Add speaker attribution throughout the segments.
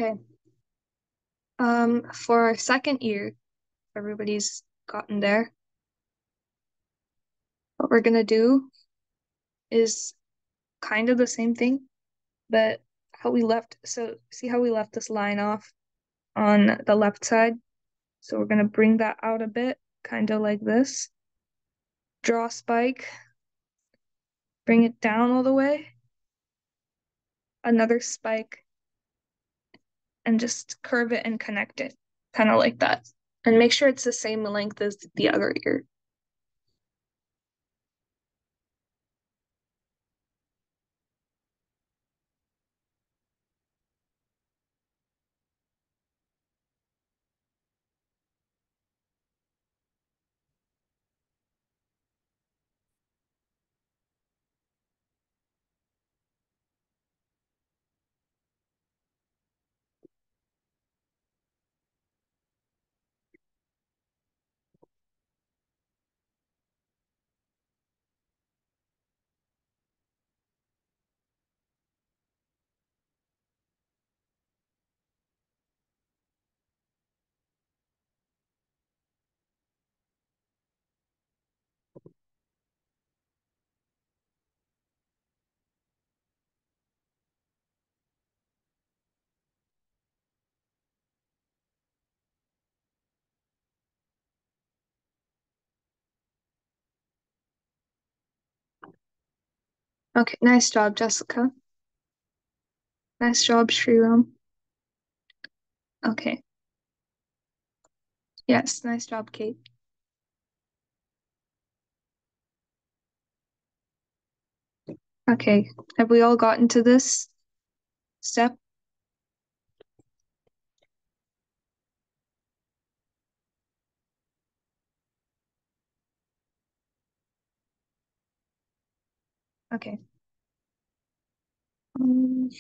Speaker 1: Okay. For our second ear, everybody's gotten there. What we're gonna do is kind of the same thing, but how we left, so see how we left this line off on the left side? So we're gonna bring that out a bit, kind of like this. Draw a spike, bring it down all the way, another spike, and just curve it and connect it, kind of like that. And make sure it's the same length as the other ear. Okay, nice job, Jessica. Nice job, Shriram. Okay. Yes, nice job, Kate. Okay, have we all gotten to this step? Okay. Um,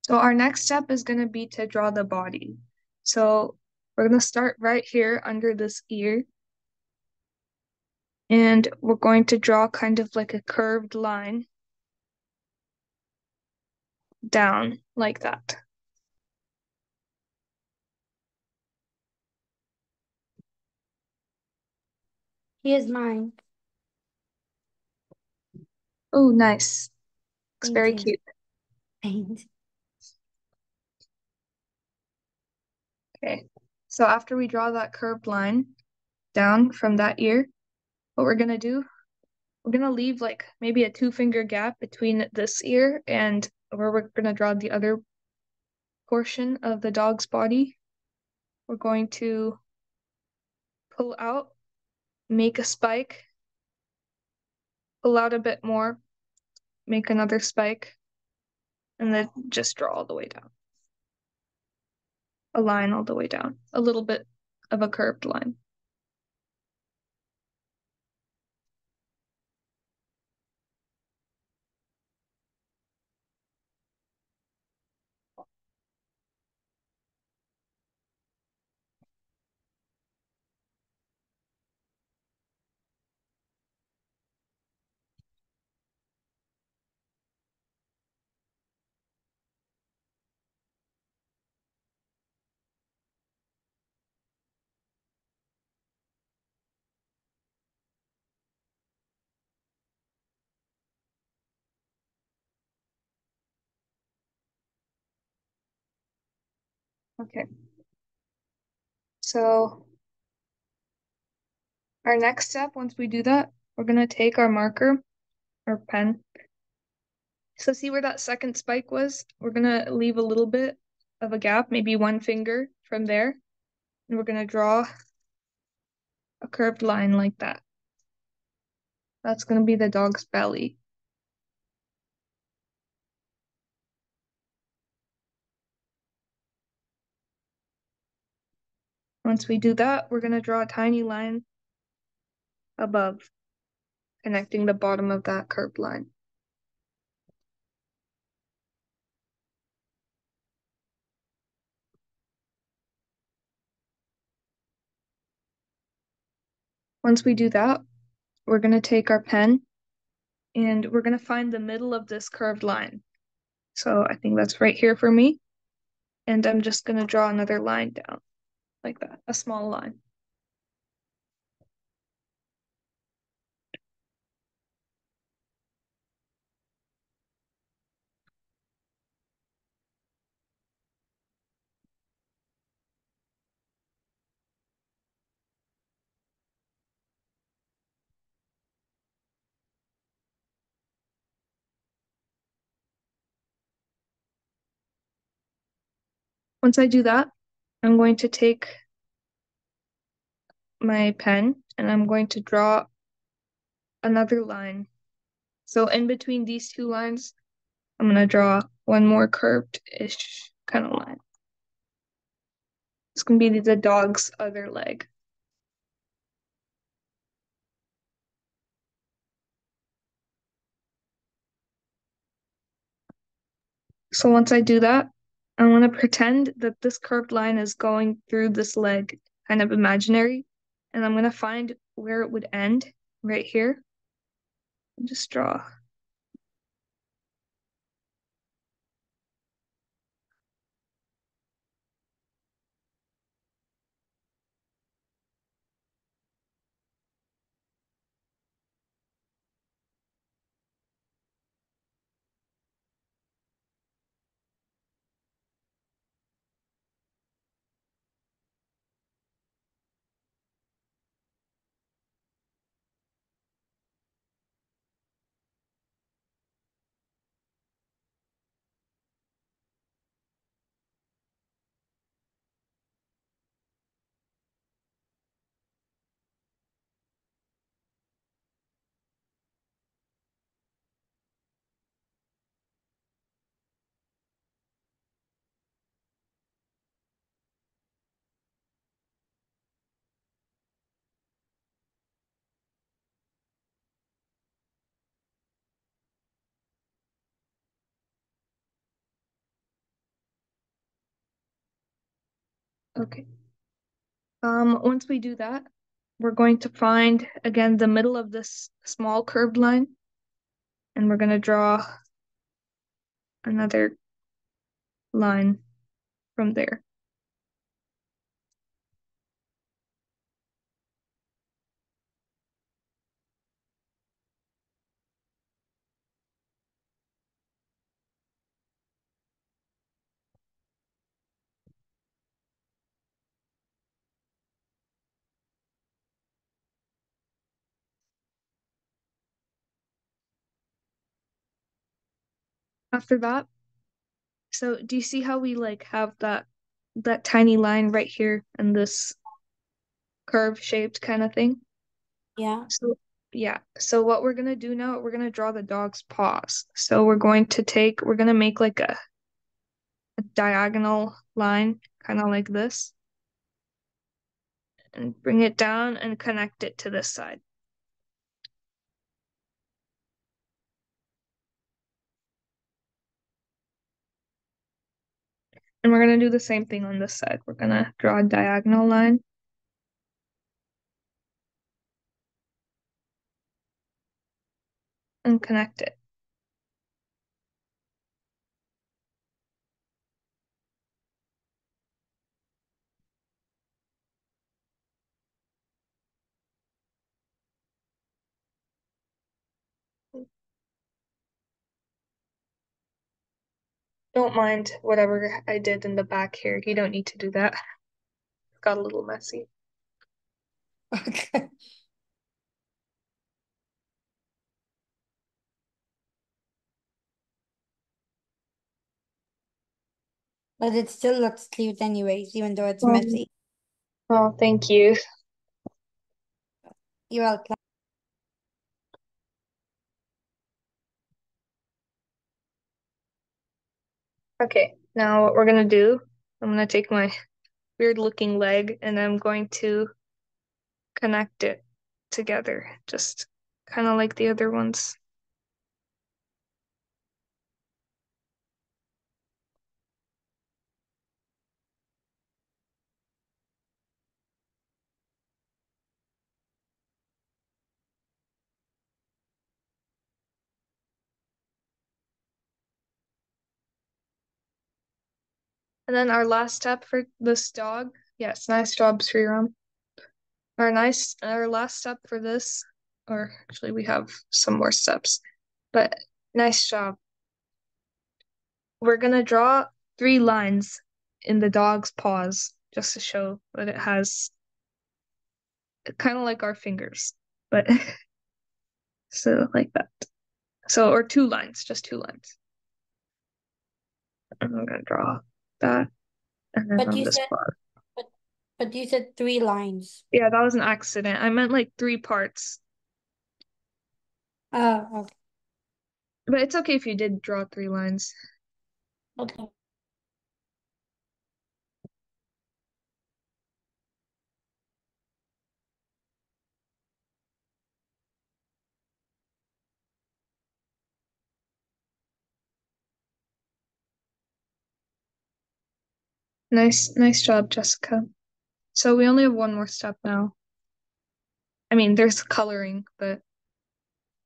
Speaker 1: so our next step is going to be to draw the body. So we're going to start right here under this ear. And we're going to draw kind of like a curved line down like that.
Speaker 2: Here's mine.
Speaker 1: Oh, nice. Looks
Speaker 2: Thank
Speaker 1: very
Speaker 2: you.
Speaker 1: cute.
Speaker 2: Thanks.
Speaker 1: Okay. So after we draw that curved line down from that ear, what we're going to do, we're going to leave like maybe a 2-finger gap between this ear and where we're going to draw the other portion of the dog's body. We're going to pull out, make a spike, pull out a bit more, make another spike, and then just draw all the way down. A line all the way down, a little bit of a curved line. Okay. So our next step, once we do that, we're gonna take our marker or pen. So see where that second spike was? We're gonna leave a little bit of a gap, maybe 1 finger from there. And we're gonna draw a curved line like that. That's gonna be the dog's belly. Once we do that, we're gonna draw a tiny line above, connecting the bottom of that curved line. Once we do that, we're gonna take our pen and we're gonna find the middle of this curved line. So I think that's right here for me. And I'm just going to draw another line down like that, a small line. Once I do that, I'm going to take my pen and I'm going to draw another line. So in between these two lines, I'm going to draw one more curved-ish kind of line. It's going to be the dog's other leg. So once I do that, I want to pretend that this curved line is going through this leg, kind of imaginary, and I'm going to find where it would end right here. And just draw. Okay. Once we do that, we're going to find again the middle of this small curved line, and we're going to draw another line from there. After that, so do you see how we like have that tiny line right here and this curve shaped kind of thing?
Speaker 2: Yeah.
Speaker 1: So yeah, so what we're gonna do now, we're gonna draw the dog's paws. So we're gonna make like a diagonal line, kind of like this, and bring it down and connect it to this side. And we're gonna do the same thing on this side. We're gonna draw a diagonal line and connect it. Don't mind whatever I did in the back here. You don't need to do that. It got a little messy.
Speaker 2: Okay. But it still looks cute anyways, even though it's
Speaker 1: Um,
Speaker 2: messy.
Speaker 1: oh, thank you.
Speaker 2: You're welcome.
Speaker 1: Okay, now what we're gonna do, I'm gonna take my weird looking leg and I'm going to connect it together, just kind of like the other ones. And then our last step for this dog, yes, nice job, Sriram. Our last step for this, or actually we have some more steps, but nice job. We're gonna draw 3 lines in the dog's paws just to show that it has kind of like our fingers, but so like that. So, or 2 lines, just 2 lines. And I'm gonna draw that, and then
Speaker 2: But
Speaker 1: on
Speaker 2: you
Speaker 1: this
Speaker 2: said
Speaker 1: part.
Speaker 2: but but you said 3 lines.
Speaker 1: Yeah, that was an accident. I meant like 3 parts,
Speaker 2: Oh, okay.
Speaker 1: but it's okay if you did draw 3 lines.
Speaker 2: Okay.
Speaker 1: Nice job, Jessica. So we only have one more step now. I mean, there's coloring, but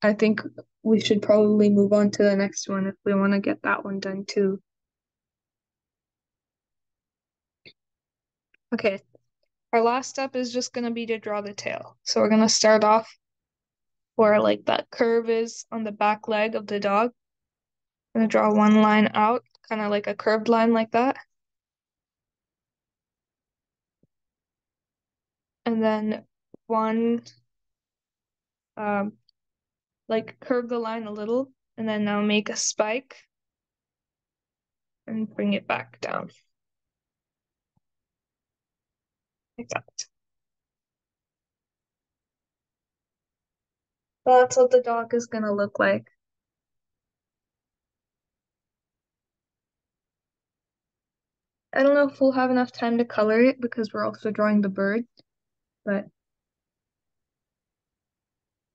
Speaker 1: I think we should probably move on to the next one if we want to get that one done too. Okay, our last step is just going to be to draw the tail. So we're going to start off where like that curve is on the back leg of the dog. I'm going to draw one line out, kind of like a curved line like that. And then one, um, like curve the line a little, and then now make a spike and bring it back down like that. That's what the dog is gonna look like. I don't know if we'll have enough time to color it because we're also drawing the bird, but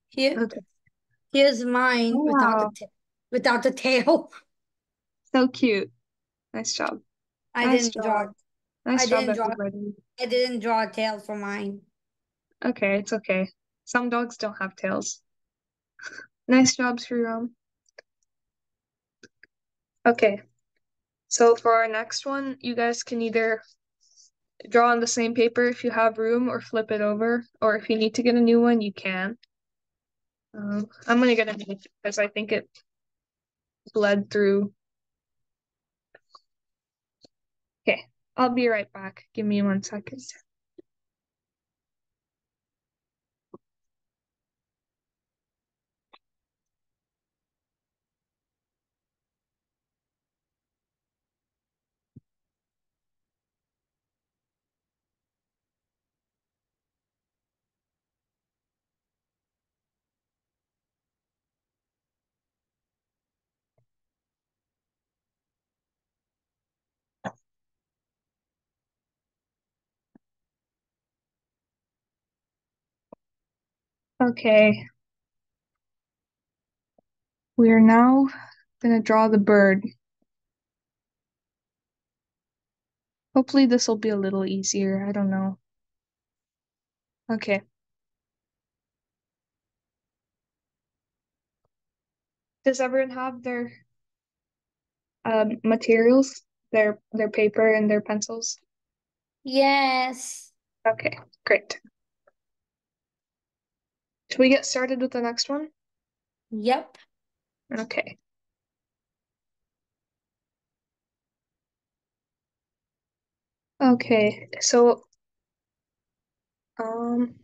Speaker 2: Here
Speaker 1: okay.
Speaker 2: here's mine
Speaker 1: Wow,
Speaker 2: without the tail.
Speaker 1: so cute. Nice job.
Speaker 2: I
Speaker 1: Nice
Speaker 2: didn't draw
Speaker 1: job. Nice
Speaker 2: I
Speaker 1: job,
Speaker 2: didn't draw
Speaker 1: everybody.
Speaker 2: I didn't draw a tail for mine.
Speaker 1: Okay, it's okay. Some dogs don't have tails. Nice job, Sriram. Okay, so for our next one, you guys can either draw on the same paper if you have room or flip it over, or if you need to get a new one, you can. I'm gonna get a new because I think it bled through. Okay, I'll be right back. Give me 1 second. Okay, we are now gonna draw the bird. Hopefully this will be a little easier. I don't know. Okay. Does everyone have their materials, their paper and their pencils?
Speaker 2: Yes.
Speaker 1: Okay, great. Should we get started with the next one?
Speaker 2: Yep.
Speaker 1: Okay. Okay, um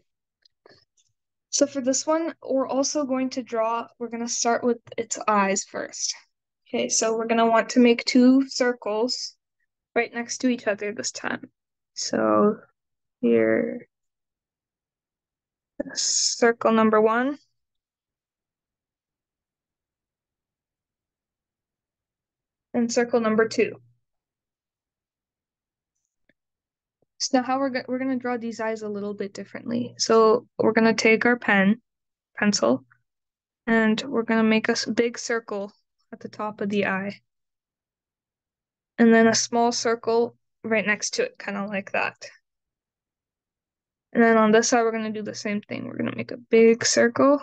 Speaker 1: so for this one, we're gonna start with its eyes first. Okay, so we're gonna want to make 2 circles right next to each other this time. So here, circle number 1 and circle number 2. So now how we're gonna draw these eyes a little bit differently. So we're gonna take our pencil, and we're gonna make a big circle at the top of the eye, and then a small circle right next to it, kind of like that. And then on this side, we're gonna do the same thing. We're gonna make a big circle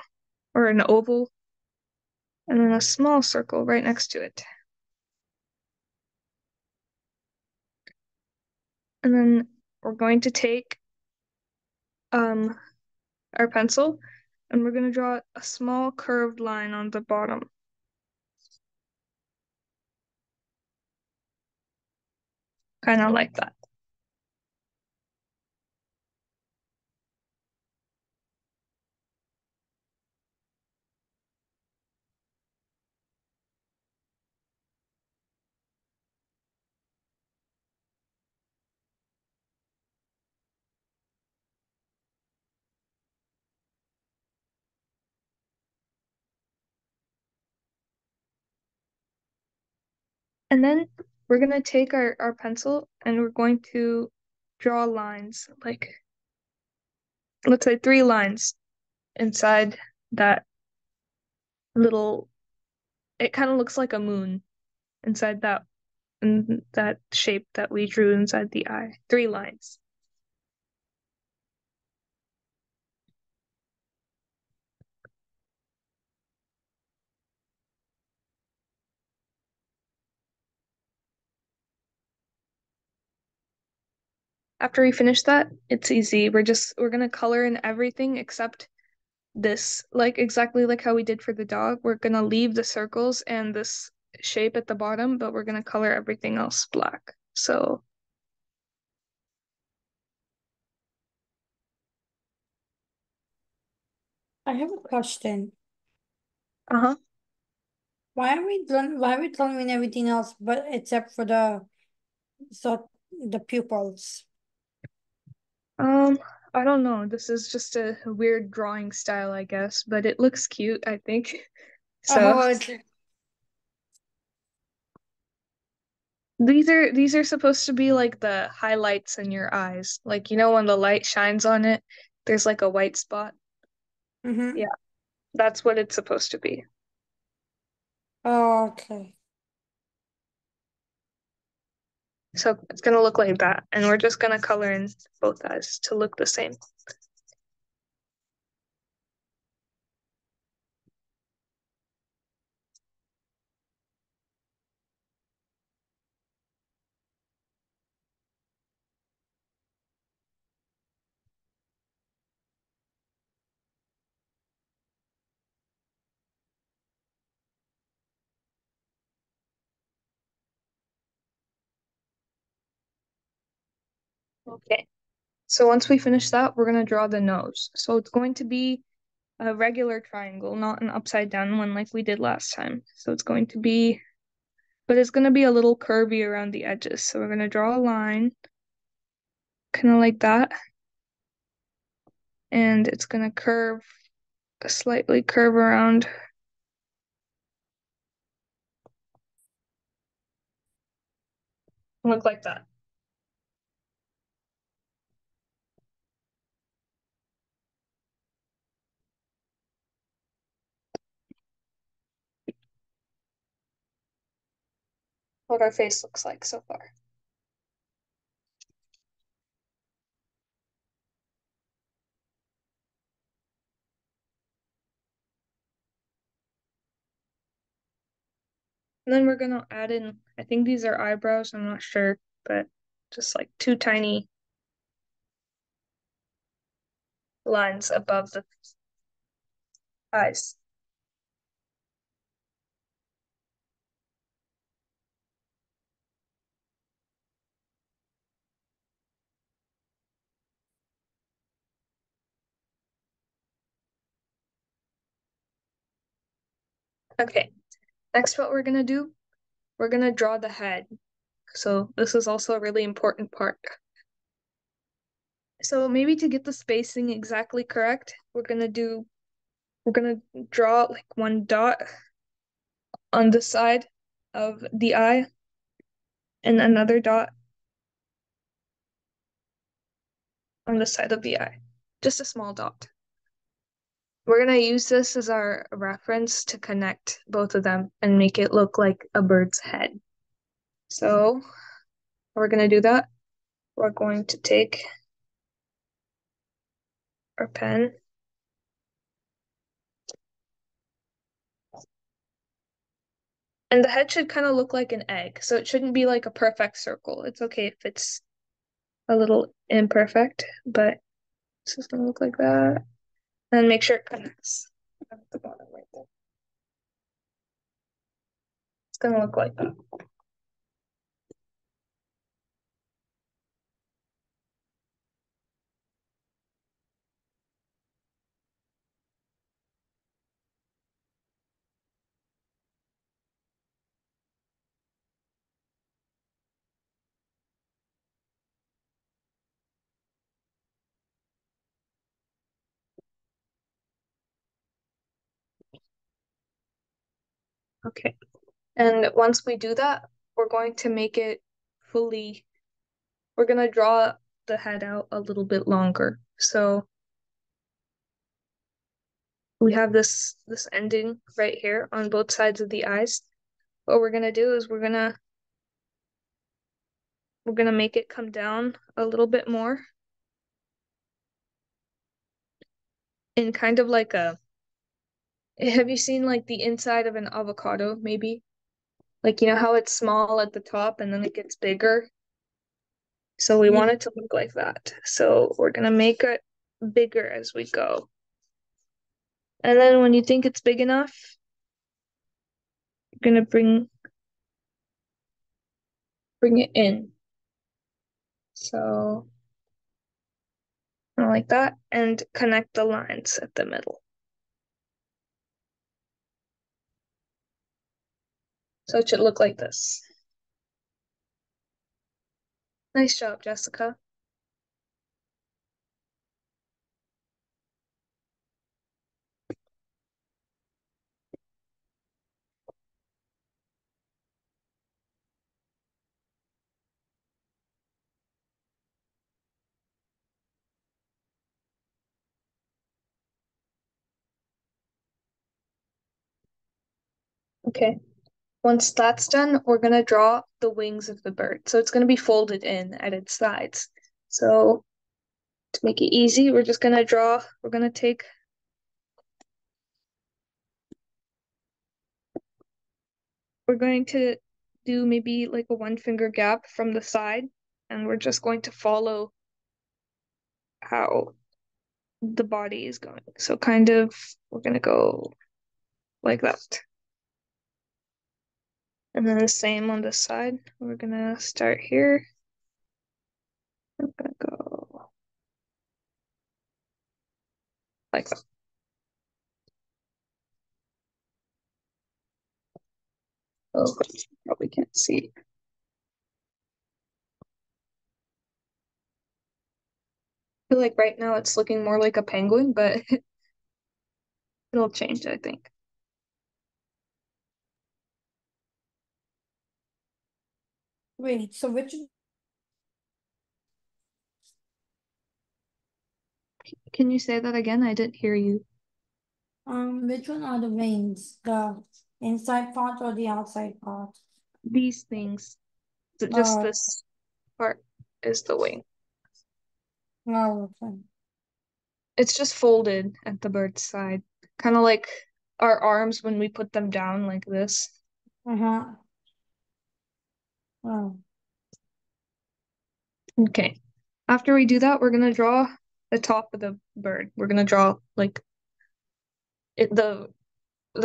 Speaker 1: or an oval, and then a small circle right next to it. And then we're going to take um our pencil and we're going to draw a small curved line on the bottom, kind of like that. And then we're going to take our pencil and we're going to draw lines, like let's say 3 lines inside that little, it kind of looks like a moon inside that shape that we drew inside the eye. 3 lines. After we finish that, it's easy. We're gonna color in everything except this, like exactly like how we did for the dog. We're gonna leave the circles and this shape at the bottom, but we're gonna color everything else black. So,
Speaker 2: I have a question.
Speaker 1: uh-huh.
Speaker 2: Why are we drawing everything else but except for the pupils?
Speaker 1: Um, I don't know. This is just a weird drawing style, I guess, but it looks cute, I think. So,
Speaker 2: Oh, it's
Speaker 1: these are supposed to be like the highlights in your eyes. Like, when the light shines on it, there's like a white spot.
Speaker 2: mm-hmm.
Speaker 1: Yeah, that's what it's supposed to be.
Speaker 2: Oh, okay.
Speaker 1: So it's gonna look like that, and we're just gonna color in both eyes to look the same. Okay. So once we finish that, we're gonna draw the nose. So it's going to be a regular triangle, not an upside down one like we did last time. So it's going to be, but it's gonna be a little curvy around the edges. So we're gonna draw a line, kind of like that, and it's gonna slightly curve around, look like that. What our face looks like so far. And then we're gonna add in, I think these are eyebrows, I'm not sure, but just like 2 tiny lines above the eyes. Okay, next what we're gonna do, we're gonna draw the head. So this is also a really important part. So maybe to get the spacing exactly correct, we're gonna draw like one dot on the side of the eye and another dot on the side of the eye. Just a small dot. We're gonna use this as our reference to connect both of them and make it look like a bird's head. So we're gonna do that. We're going to take our pen. And the head should kind of look like an egg, so it shouldn't be like a perfect circle. It's okay if it's a little imperfect, but this is gonna look like that. And make sure it connects at the bottom right there. It's gonna look like that. Okay. And once we do that, we're going to make it fully, we're gonna draw the head out a little bit longer. So we have this ending right here on both sides of the eyes. What we're gonna do is we're gonna make it come down a little bit more in kind of like a, have you seen like the inside of an avocado maybe? Like you know how it's small at the top and then it gets bigger? So we
Speaker 2: Yeah.
Speaker 1: want it to look like that. So we're gonna make it bigger as we go. And then when you think it's big enough, you're gonna bring it in. So like that, and connect the lines at the middle. So it should look like this. Nice job, Jessica. Okay. Once that's done, we're gonna draw the wings of the bird. So it's gonna be folded in at its sides. So to make it easy, we're gonna take, we're going to do maybe like a one finger gap from the side, and we're just going to follow how the body is going. So kind of, we're gonna go like that. And then the same on this side. We're gonna start here. I'm gonna go like that. Oh, probably can't see. I feel like right now it's looking more like a penguin, but it'll change, I think.
Speaker 2: Wait, so
Speaker 1: Can you say that again? I didn't hear you.
Speaker 2: which one are the wings? The inside part or the outside part?
Speaker 1: These things, just
Speaker 2: Oh,
Speaker 1: this part is the wing.
Speaker 2: no, okay.
Speaker 1: It's just folded at the bird's side, kind of like our arms when we put them down like this.
Speaker 2: Uh-huh. Oh,
Speaker 1: Okay. After we do that, we're gonna draw the top of the bird. We're gonna draw like it, the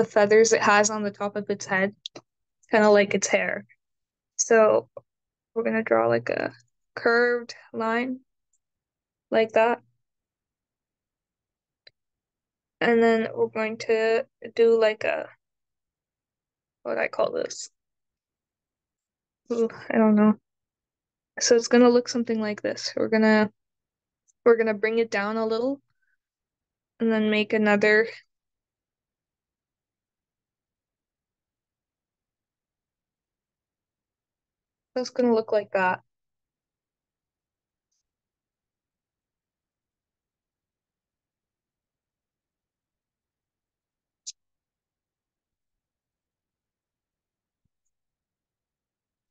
Speaker 1: feathers it has on the top of its head, kind of like its hair. So we're gonna draw like a curved line like that. And then we're going to do like a, what do I call this? Ooh, I don't know. So it's gonna look something like this. We're gonna bring it down a little and then make another. So it's gonna look like that.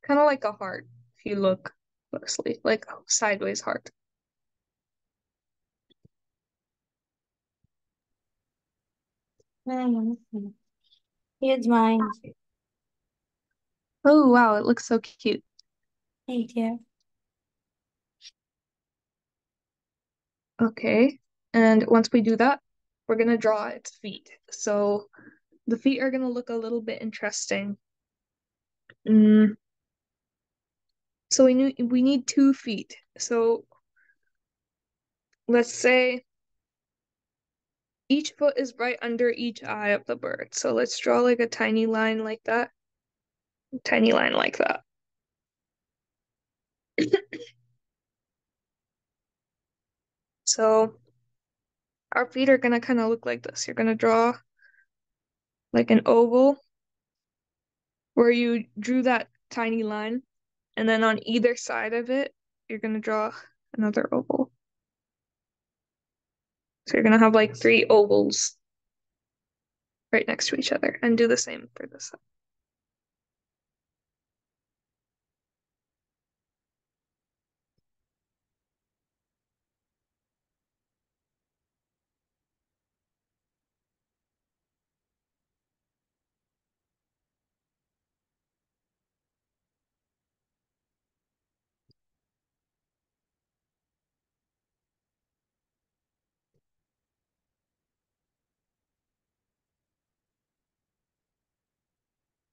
Speaker 1: Kind of like a heart if you look closely, like a sideways heart.
Speaker 2: here's mine.
Speaker 1: Oh wow, it looks so cute.
Speaker 2: Thank you.
Speaker 1: Okay. And once we do that, we're gonna draw its feet. So the feet are gonna look a little bit interesting. Mm. So we need 2 feet. So let's say each foot is right under each eye of the bird. So let's draw like a tiny line like that. Tiny line like that. So our feet are gonna kind of look like this. You're gonna draw like an oval where you drew that tiny line, and then on either side of it, you're gonna draw another oval. So you're gonna have like 3 ovals right next to each other, and do the same for this side.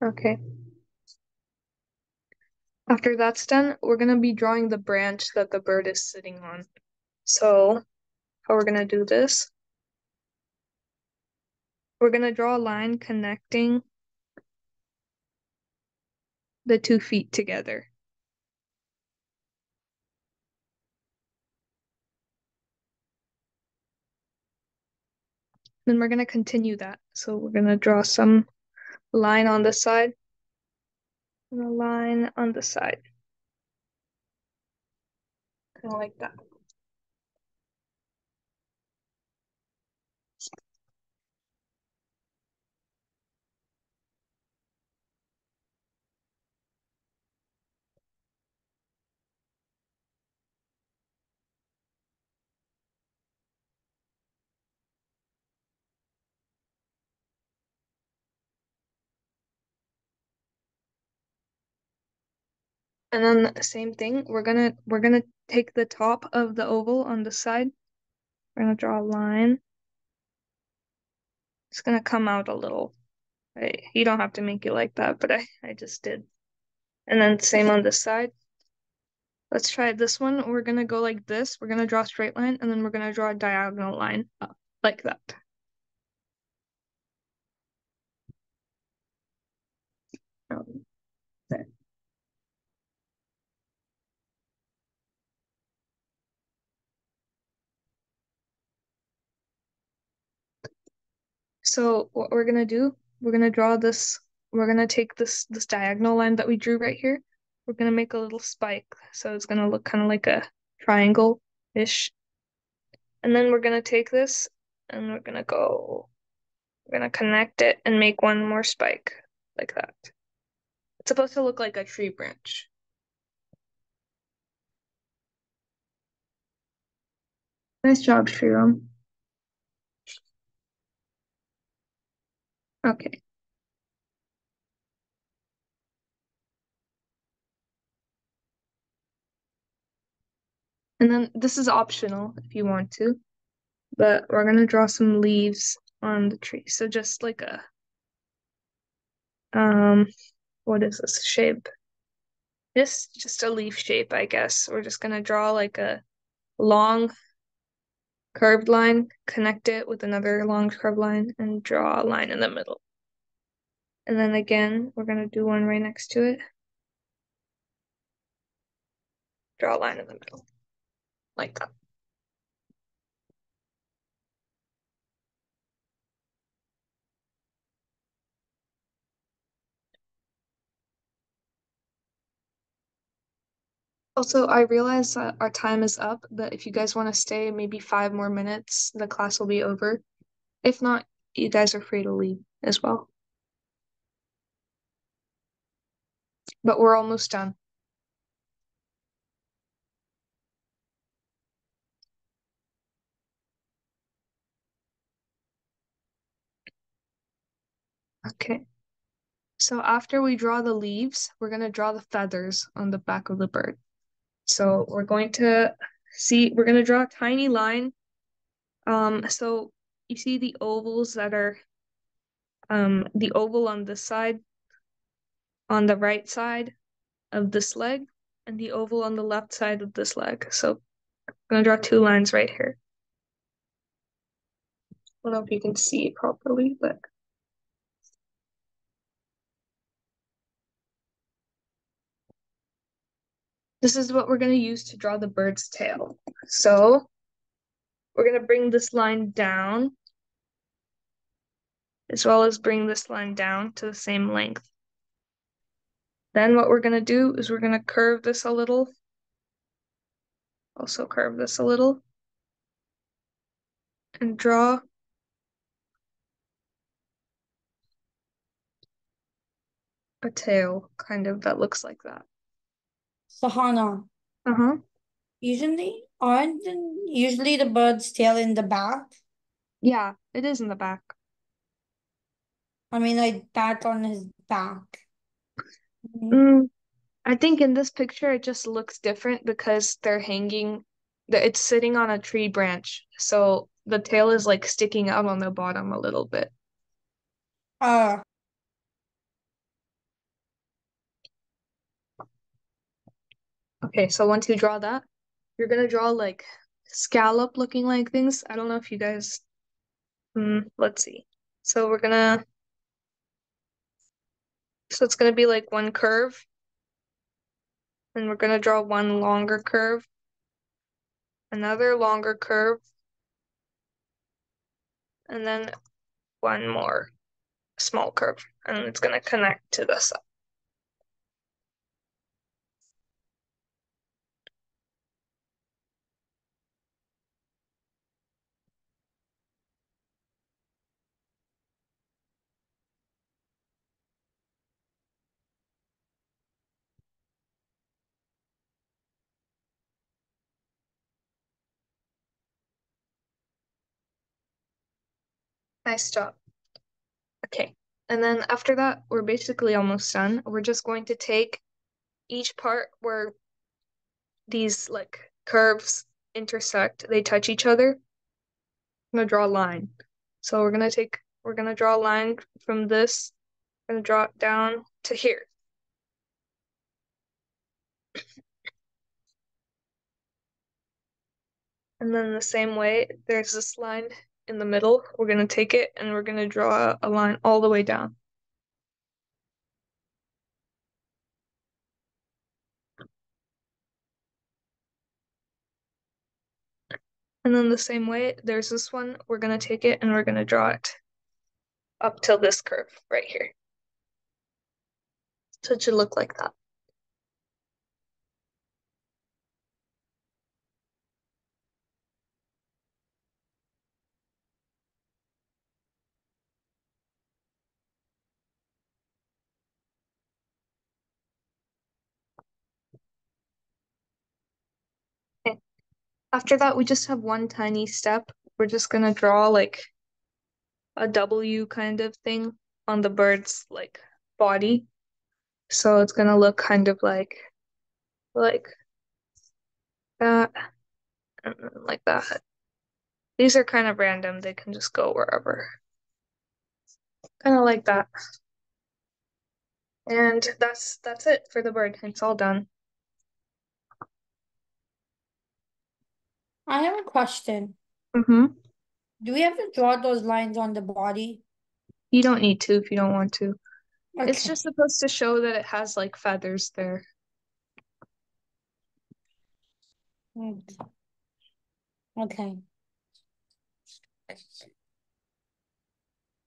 Speaker 1: Okay. After that's done, we're gonna be drawing the branch that the bird is sitting on. So how we're gonna do this, we're gonna draw a line connecting the 2 feet together. Then we're gonna continue that. So we're gonna draw some line on this side and a line on the side. Kind of like that. And then the same thing, we're gonna take the top of the oval on the side. We're gonna draw a line. It's gonna come out a little. Right? You don't have to make it like that, but I just did. And then same on this side. Let's try this one. We're gonna go like this. We're gonna draw a straight line, and then we're gonna draw a diagonal line up like that. There. So what we're gonna do, we're gonna draw this, we're gonna take this diagonal line that we drew right here. We're gonna make a little spike. So it's gonna look kind of like a triangle-ish. And then we're gonna take this and we're gonna connect it and make one more spike like that. It's supposed to look like a tree branch. Nice job, Shriram. Okay. And then this is optional if you want to, but we're gonna draw some leaves on the tree. So just like a um what is this shape? Just a leaf shape, I guess. We're just gonna draw like a long curved line, connect it with another long curved line, and draw a line in the middle. And then again, we're gonna do one right next to it. Draw a line in the middle, like that. Also, I realize that our time is up, but if you guys want to stay maybe 5 more minutes, the class will be over. If not, you guys are free to leave as well. But we're almost done. Okay. So after we draw the leaves, we're going to draw the feathers on the back of the bird. So we're going to draw a tiny line So you see the ovals that are the oval on this side, on the right side of this leg, and the oval on the left side of this leg. So I'm gonna draw two lines right here. I don't know if you can see it properly, but this is what we're gonna use to draw the bird's tail. So we're gonna bring this line down, as well as bring this line down to the same length. Then what we're gonna do is we're gonna curve this a little, also curve this a little, and draw a tail, kind of, that looks like that.
Speaker 2: Sahana.
Speaker 1: Uh-huh.
Speaker 2: Usually the bird's tail in the back?
Speaker 1: Yeah, it is in the back.
Speaker 2: I mean, like that on his back. Mm.
Speaker 1: Mm, I think in this picture it just looks different because they're hanging, it's sitting on a tree branch, so the tail is like sticking out on the bottom a little bit.
Speaker 2: Uh,
Speaker 1: Okay, so once you draw that, you're gonna draw like scallop looking like things. I don't know if you guys, let's see. So so it's gonna be like one curve, and we're gonna draw one longer curve, another longer curve, and then one more small curve, and it's gonna connect to this. Nice job. Okay. And then after that, we're basically almost done. We're just going to take each part where these like curves intersect, they touch each other. I'm gonna draw a line. So we're gonna draw a line from this, we're gonna draw it down to here. And then the same way, there's this line in the middle. We're gonna take it and we're gonna draw a line all the way down. And then the same way, there's this one, we're gonna take it and we're gonna draw it up till this curve right here. So it should look like that. Okay. After that, we just have one tiny step. We're just gonna draw like a W kind of thing on the bird's like body. So it's gonna look kind of like that and then like that. These are kind of random. They can just go wherever. Kind of like that. And that's it for the bird. It's all done.
Speaker 2: I have a question.
Speaker 1: Mm-hmm.
Speaker 2: Do we have to draw those lines on the body?
Speaker 1: You don't need to if you don't want to. It's
Speaker 2: Okay.
Speaker 1: just supposed to show that it has like feathers there.
Speaker 2: Mm. Okay.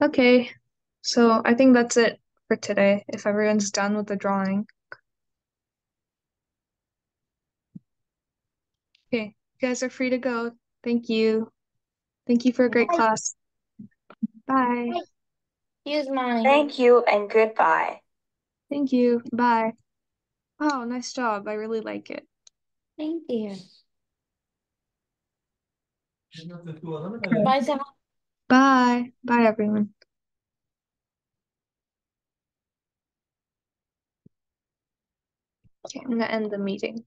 Speaker 1: Okay, so I think that's it for today, if everyone's done with the drawing. Okay, you guys are free to go. Thank you. Thank you for a great
Speaker 2: Bye.
Speaker 1: class. Bye.
Speaker 2: Here's mine.
Speaker 3: Thank you and goodbye.
Speaker 1: Thank you. Bye. Oh, nice job. I really like it.
Speaker 2: Thank you.
Speaker 1: Okay.
Speaker 2: Bye, Sahana.
Speaker 1: Bye. Bye, everyone. Okay, I'm gonna end the meeting.